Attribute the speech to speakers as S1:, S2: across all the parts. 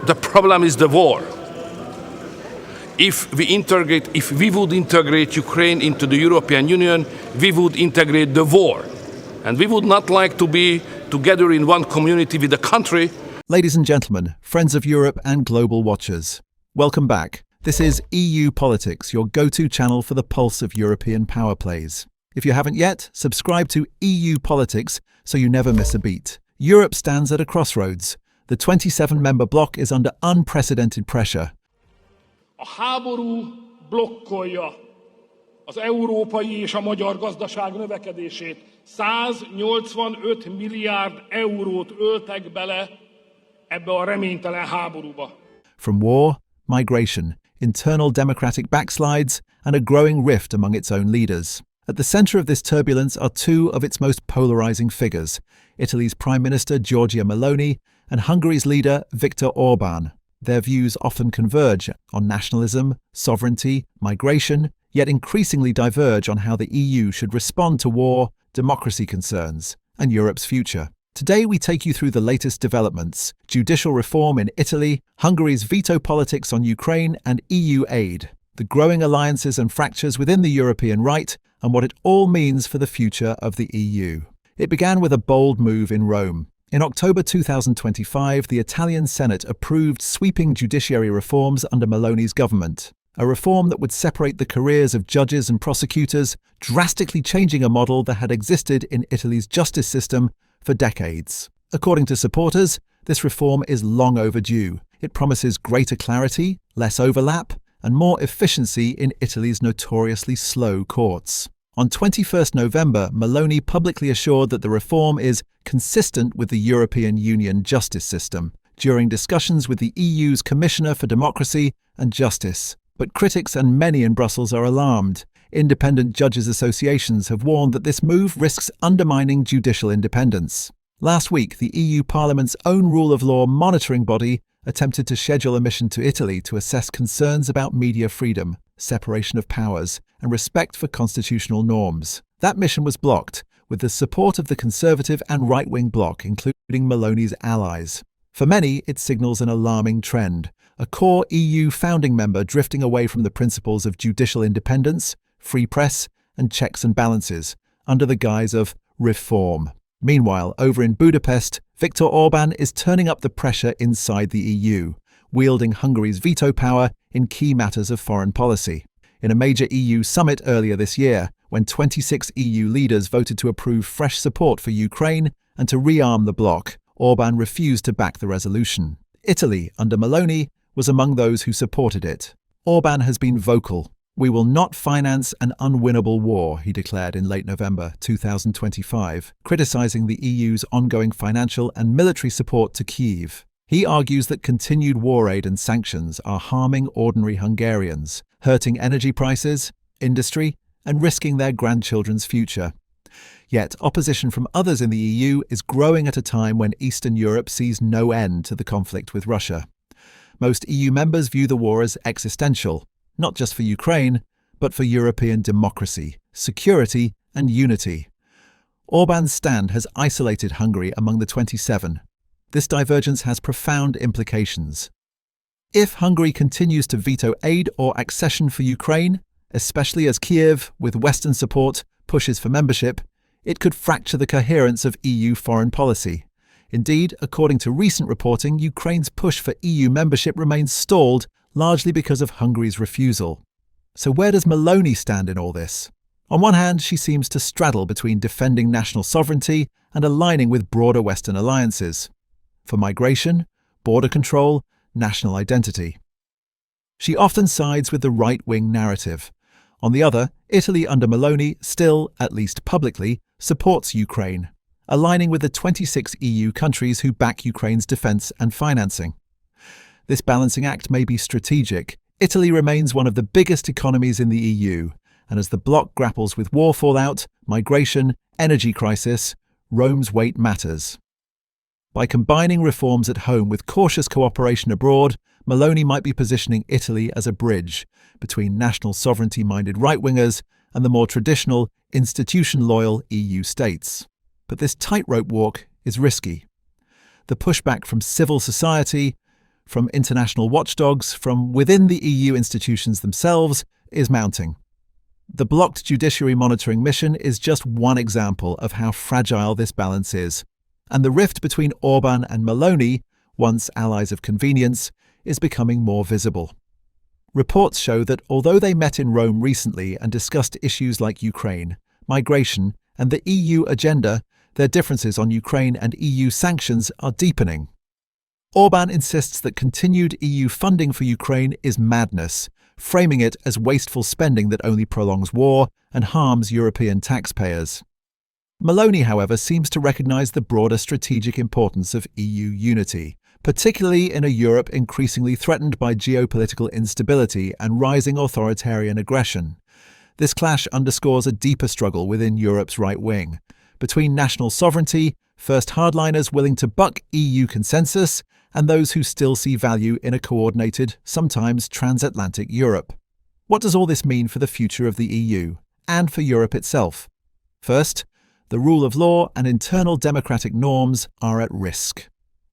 S1: the problem is the war. If we would integrate Ukraine into the European Union, we would integrate the war. And we would not like to be together in one community with a country.
S2: Ladies and gentlemen, friends of Europe and global watchers, welcome back. This is EU Politics, your go-to channel for the pulse of European power plays. If you haven't yet, subscribe to EU Politics so you never miss a beat. Europe stands at a crossroads. The 27-member bloc is under unprecedented pressure.
S3: A háború blokkolja az európai és a magyar gazdaság növekedését. 185 milliárd eurót öltek bele ebbe a reménytelen háborúba.
S2: From war, migration, internal democratic backslides, and a growing rift among its own leaders. At the centre of this turbulence are two of its most polarising figures, Italy's Prime Minister Giorgia Meloni and Hungary's leader Viktor Orbán. Their views often converge on nationalism, sovereignty, migration, yet increasingly diverge on how the EU should respond to war, democracy concerns, and Europe's future. Today we take you through the latest developments, judicial reform in Italy, Hungary's veto politics on Ukraine and EU aid, the growing alliances and fractures within the European right, and what it all means for the future of the EU. It began with a bold move in Rome. In October 2025, the Italian Senate approved sweeping judiciary reforms under Meloni's government, a reform that would separate the careers of judges and prosecutors, drastically changing a model that had existed in Italy's justice system for decades. According to supporters, this reform is long overdue. It promises greater clarity, less overlap, and more efficiency in Italy's notoriously slow courts. On 21st November, Meloni publicly assured that the reform is consistent with the European Union justice system during discussions with the EU's Commissioner for Democracy and Justice. But critics and many in Brussels are alarmed. Independent judges' associations have warned that this move risks undermining judicial independence. Last week, the EU Parliament's own rule of law monitoring body attempted to schedule a mission to Italy to assess concerns about media freedom, separation of powers, and respect for constitutional norms. That mission was blocked, with the support of the conservative and right-wing bloc, including Meloni's allies. For many, it signals an alarming trend, a core EU founding member drifting away from the principles of judicial independence, free press, and checks and balances, under the guise of reform. Meanwhile, over in Budapest, Viktor Orbán is turning up the pressure inside the EU, wielding Hungary's veto power in key matters of foreign policy. In a major EU summit earlier this year, when 26 EU leaders voted to approve fresh support for Ukraine and to rearm the bloc, Orbán refused to back the resolution. Italy, under Meloni, was among those who supported it. Orbán has been vocal. "We will not finance an unwinnable war," he declared in late November 2025, criticizing the EU's ongoing financial and military support to Kyiv. He argues that continued war aid and sanctions are harming ordinary Hungarians, hurting energy prices, industry, and risking their grandchildren's future. Yet opposition from others in the EU is growing at a time when Eastern Europe sees no end to the conflict with Russia. Most EU members view the war as existential, not just for Ukraine, but for European democracy, security, and unity. Orbán's stand has isolated Hungary among the 27. This divergence has profound implications. If Hungary continues to veto aid or accession for Ukraine, especially as Kyiv, with Western support, pushes for membership, it could fracture the coherence of EU foreign policy. Indeed, according to recent reporting, Ukraine's push for EU membership remains stalled, largely because of Hungary's refusal. So where does Meloni stand in all this? On one hand, she seems to straddle between defending national sovereignty and aligning with broader Western alliances. For migration, border control, national identity. She often sides with the right-wing narrative. On the other, Italy under Meloni still, at least publicly, supports Ukraine, aligning with the 26 EU countries who back Ukraine's defence and financing. This balancing act may be strategic. Italy remains one of the biggest economies in the EU, and as the bloc grapples with war fallout, migration, energy crisis, Rome's weight matters. By combining reforms at home with cautious cooperation abroad, Meloni might be positioning Italy as a bridge between national sovereignty-minded right-wingers and the more traditional, institution-loyal EU states. But this tightrope walk is risky. The pushback from civil society, from international watchdogs, from within the EU institutions themselves, is mounting. The blocked judiciary monitoring mission is just one example of how fragile this balance is, and the rift between Orbán and Meloni, once allies of convenience, is becoming more visible. Reports show that although they met in Rome recently and discussed issues like Ukraine, migration, and the EU agenda, their differences on Ukraine and EU sanctions are deepening. Orbán insists that continued EU funding for Ukraine is madness, framing it as wasteful spending that only prolongs war and harms European taxpayers. Meloni, however, seems to recognise the broader strategic importance of EU unity, particularly in a Europe increasingly threatened by geopolitical instability and rising authoritarian aggression. This clash underscores a deeper struggle within Europe's right wing, between national sovereignty, first hardliners willing to buck EU consensus, and those who still see value in a coordinated, sometimes transatlantic Europe. What does all this mean for the future of the EU, and for Europe itself? First, the rule of law and internal democratic norms are at risk.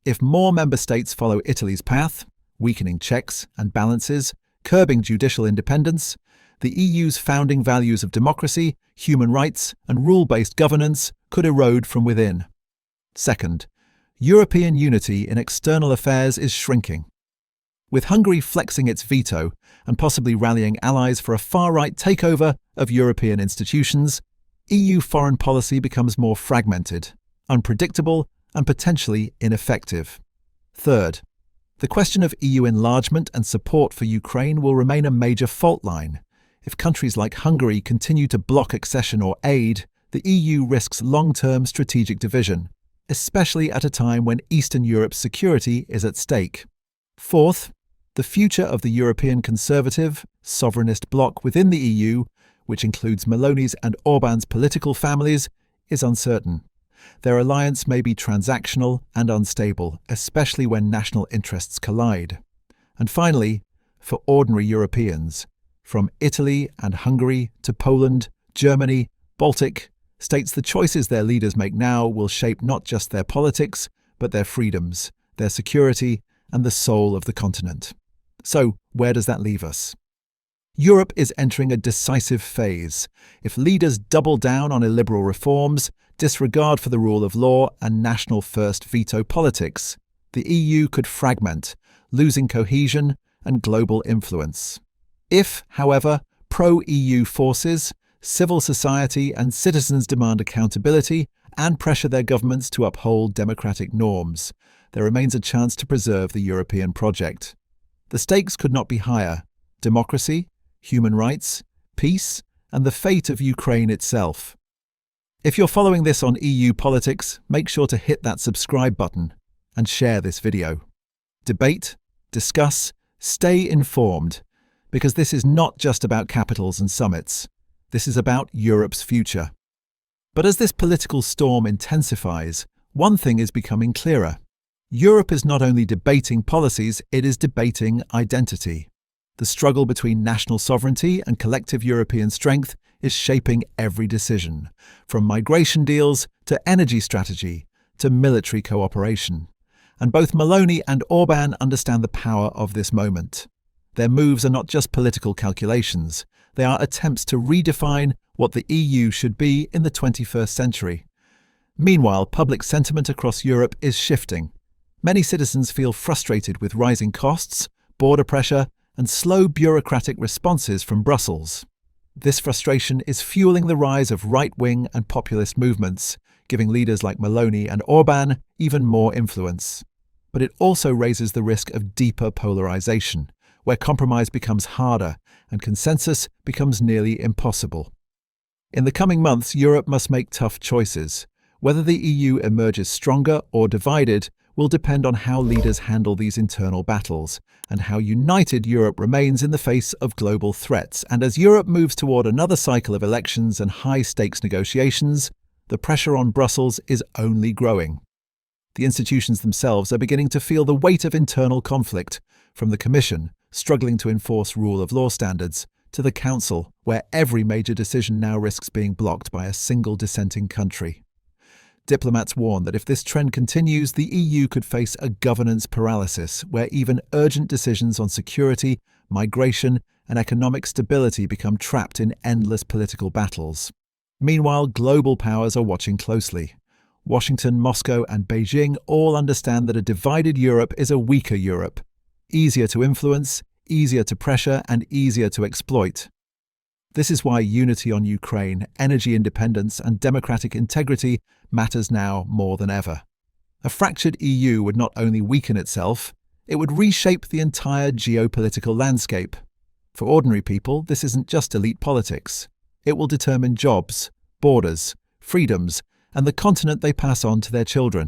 S2: If more member states follow Italy's path, weakening checks and balances, curbing judicial independence, the EU's founding values of democracy, human rights, and rule-based governance could erode from within. Second, European unity in external affairs is shrinking. With Hungary flexing its veto and possibly rallying allies for a far-right takeover of European institutions, EU foreign policy becomes more fragmented, unpredictable, and potentially ineffective. Third, the question of EU enlargement and support for Ukraine will remain a major fault line. If countries like Hungary continue to block accession or aid, the EU risks long-term strategic division, especially at a time when Eastern Europe's security is at stake. Fourth, the future of the European conservative, sovereignist bloc within the EU, which includes Meloni's and Orbán's political families, is uncertain. Their alliance may be transactional and unstable, especially when national interests collide. And finally, for ordinary Europeans, from Italy and Hungary to Poland, Germany, Baltic states, the choices their leaders make now will shape not just their politics, but their freedoms, their security, and the soul of the continent. So, where does that leave us? Europe is entering a decisive phase. If leaders double down on illiberal reforms, disregard for the rule of law, and national-first veto politics, the EU could fragment, losing cohesion and global influence. If, however, pro-EU forces, civil society and citizens demand accountability and pressure their governments to uphold democratic norms, there remains a chance to preserve the European project. The stakes could not be higher: democracy, human rights, peace, and the fate of Ukraine itself. If you're following this on EU politics, make sure to hit that subscribe button and share this video. Debate, discuss, stay informed, because this is not just about capitals and summits. This is about Europe's future. But as this political storm intensifies, one thing is becoming clearer. Europe is not only debating policies, it is debating identity. The struggle between national sovereignty and collective European strength is shaping every decision, from migration deals to energy strategy to military cooperation. And both Meloni and Orbán understand the power of this moment. Their moves are not just political calculations, they are attempts to redefine what the EU should be in the 21st century. Meanwhile, public sentiment across Europe is shifting. Many citizens feel frustrated with rising costs, border pressure, and slow bureaucratic responses from Brussels. This frustration is fueling the rise of right-wing and populist movements, giving leaders like Meloni and Orbán even more influence. But it also raises the risk of deeper polarization, where compromise becomes harder and consensus becomes nearly impossible. In the coming months, Europe must make tough choices. Whether the EU emerges stronger or divided will depend on how leaders handle these internal battles and how united Europe remains in the face of global threats. And as Europe moves toward another cycle of elections and high-stakes negotiations, the pressure on Brussels is only growing. The institutions themselves are beginning to feel the weight of internal conflict, from the Commission, struggling to enforce rule of law standards, to the Council, where every major decision now risks being blocked by a single dissenting country. Diplomats warn that if this trend continues, the EU could face a governance paralysis, where even urgent decisions on security, migration, and economic stability become trapped in endless political battles. Meanwhile, global powers are watching closely. Washington, Moscow, and Beijing all understand that a divided Europe is a weaker Europe, easier to influence, easier to pressure, and easier to exploit. This is why unity on Ukraine, energy independence, and democratic integrity matters now more than ever. A fractured EU would not only weaken itself, it would reshape the entire geopolitical landscape. For ordinary people, this isn't just elite politics. It will determine jobs, borders, freedoms, and the continent they pass on to their children.